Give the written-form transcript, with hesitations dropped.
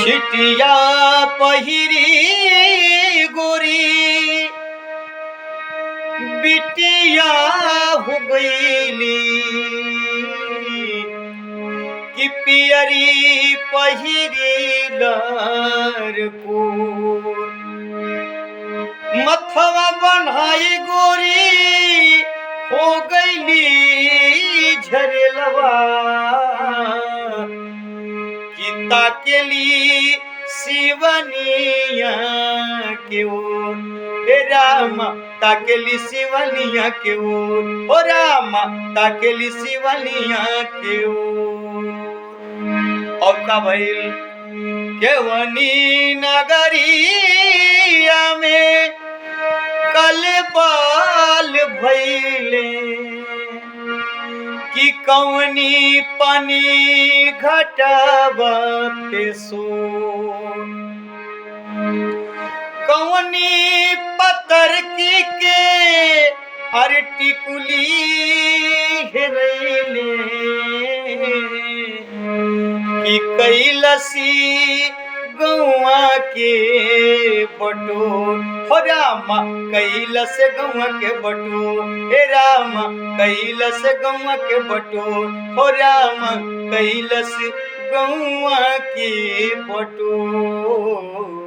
छिटिया पहिरी गोरी बिटिया हो गईली कि पियरी पहिरी लरको मथवा बनाई गोरी हो गईली झरेलवा कि ताकेली शिवनिया के ओर हे राम ताकेली शिवनिया के ओर ओ राम ताकेली शिवनिया के ओर। और का भइल केवनी नगरिया में कल बाल भइले कि कौनी पानी घटवा पे सो कौनी पत्थर की के हर टिकुली हेरैले कि कैलसी गौआ के बटोर हो राम कैलस गौआ के बटोर हे राम कैलस गौआ के बटोर हो राम कैलस गौआ के बटोर।